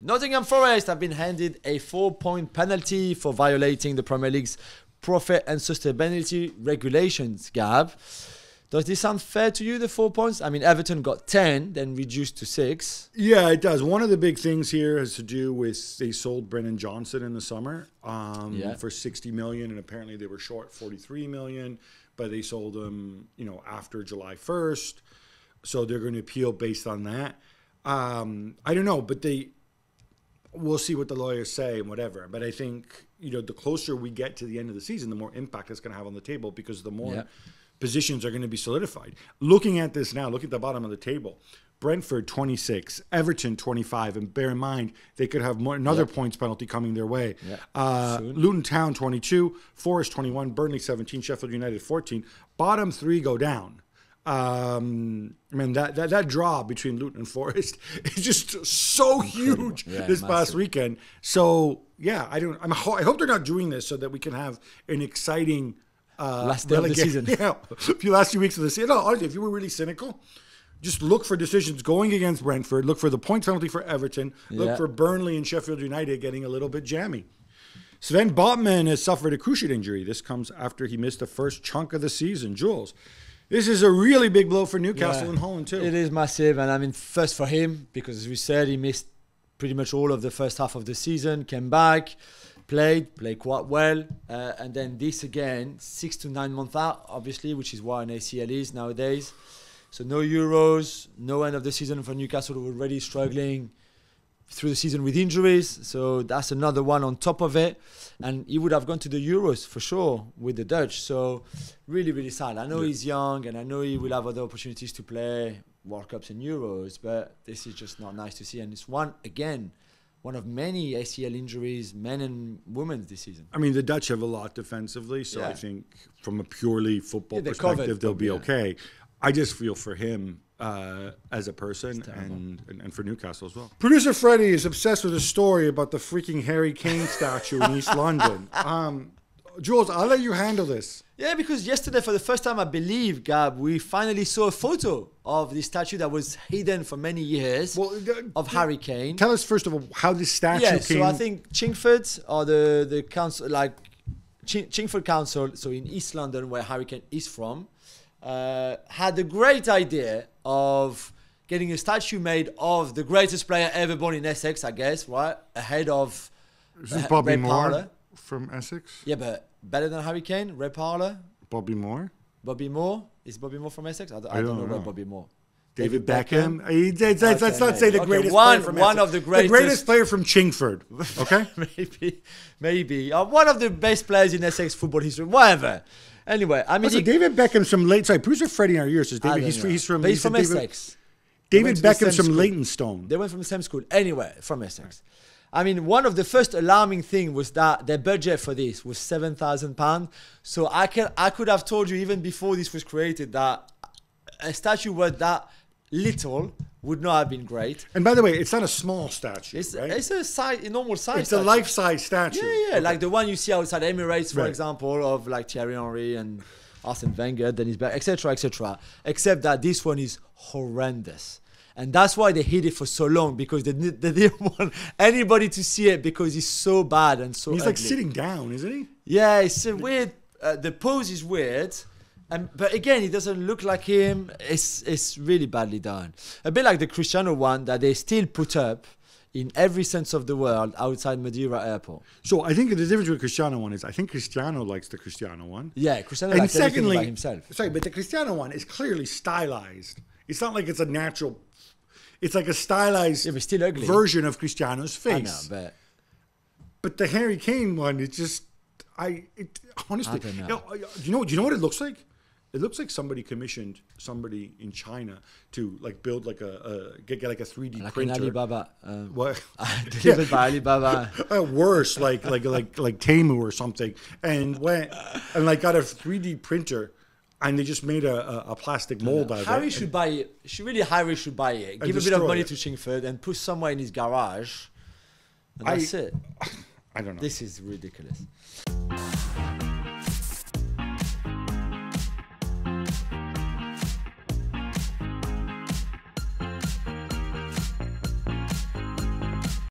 Nottingham Forest have been handed a 4-point penalty for violating the Premier League's profit and sustainability regulations, Gab. Does this sound fair to you, the 4 points? I mean, Everton got 10, then reduced to 6. Yeah, it does. One of the big things here has to do with they sold Brennan Johnson in the summer for 60 million, and apparently they were short 43 million, but they sold him, after July 1st. So they're going to appeal based on that. I don't know, but we'll see what the lawyers say and whatever. But I think, the closer we get to the end of the season, the more impact it's going to have on the table, because the more positions are going to be solidified. Looking at this now, look at the bottom of the table. Brentford 26, Everton 25, and bear in mind they could have another points penalty coming their way. Luton Town 22, Forest 21, Burnley 17, Sheffield United 14. Bottom three go down. That draw between Luton and Forest is just so huge this past weekend. So I hope they're not doing this so that we can have an exciting last day of the season. Last few weeks of the season. No, honestly, if you were really cynical, just look for decisions going against Brentford. Look for the point penalty for Everton. Look for Burnley and Sheffield United getting a little bit jammy. Sven Botman has suffered a cruciate injury. This comes after he missed the first chunk of the season. Jules, this is a really big blow for Newcastle and Holland too. It is massive, and I mean, first for him, because as we said, he missed pretty much all of the first half of the season, came back, played quite well, and then this again, 6 to 9 months out, obviously, which is what an ACL is nowadays. So no Euros, no end of the season for Newcastle, who were already struggling through the season with injuries. So that's another one on top of it. And he would have gone to the Euros for sure with the Dutch. So really, really sad. I know he's young, and I know he will have other opportunities to play World Cups and Euros, but this is just not nice to see. And it's one of many ACL injuries, men and women this season. I mean, the Dutch have a lot defensively, so I think from a purely football perspective, they'll be okay. I just feel for him as a person and for Newcastle as well. Producer Freddie is obsessed with a story about the freaking Harry Kane statue in East London. Jules, I'll let you handle this. Yeah, because yesterday, for the first time, I believe, Gab, we finally saw a photo of the statue that was hidden for many years of Harry Kane. Tell us, first of all, how this statue came. So I think Chingford, or the council, Chingford Council, so in East London, where Harry Kane is from, had the great idea of getting a statue made of the greatest player ever born in Essex, I guess, right? Ahead of Bobby Moore from Essex? Yeah, but better than Harry Kane, Ray Parlour. Bobby Moore? Bobby Moore? Is Bobby Moore from Essex? I don't know about Bobby Moore. David Beckham. Let's not say the greatest player from Essex. One of the greatest. The greatest player from Chingford. Okay? Maybe. One of the best players in Essex football history. Whatever. Anyway, I mean, David Beckham's from producer Freddie in our ears says David. He's from Essex. David Beckham's from Leytonstone. They went from the same school. Anyway, from Essex. I mean, one of the first alarming thing was that their budget for this was £7,000. So I could have told you even before this was created that a statue worth that little would not have been great. And by the way, it's not a small statue, right? It's a normal size. It's a life-size statue. Yeah, okay. Like the one you see outside Emirates, for example, of like Thierry Henry and Arsene Wenger, Dennis Bergkamp, etc., etc. Except that this one is horrendous. And that's why they hid it for so long, because they didn't want anybody to see it, because it's so bad and so ugly. He's like sitting down, isn't he? Yeah, it's a weird. The pose is weird. But again, it doesn't look like him. It's really badly done. A bit like the Cristiano one that they still put up in every sense of the word outside Madeira Airport. So I think the difference with the Cristiano one is I think Cristiano likes the Cristiano one. Yeah, Cristiano likes everything by himself. Sorry, but the Cristiano one is clearly stylized. It's not like it's a natural. It's like a stylized still ugly version of Cristiano's face. I know, but the Harry Kane one, honestly, I don't know. Do you know what it looks like? It looks like somebody commissioned somebody in China to build get like a 3D like printer. Like Alibaba. What? Delivered by Alibaba. Worse, like Temu or something, and went and got a 3D printer, and they just made a plastic mold out of it. Harry should buy it. Harry should buy it. Give a bit of money to Chingford and put somewhere in his garage. And that's it. I don't know. This is ridiculous.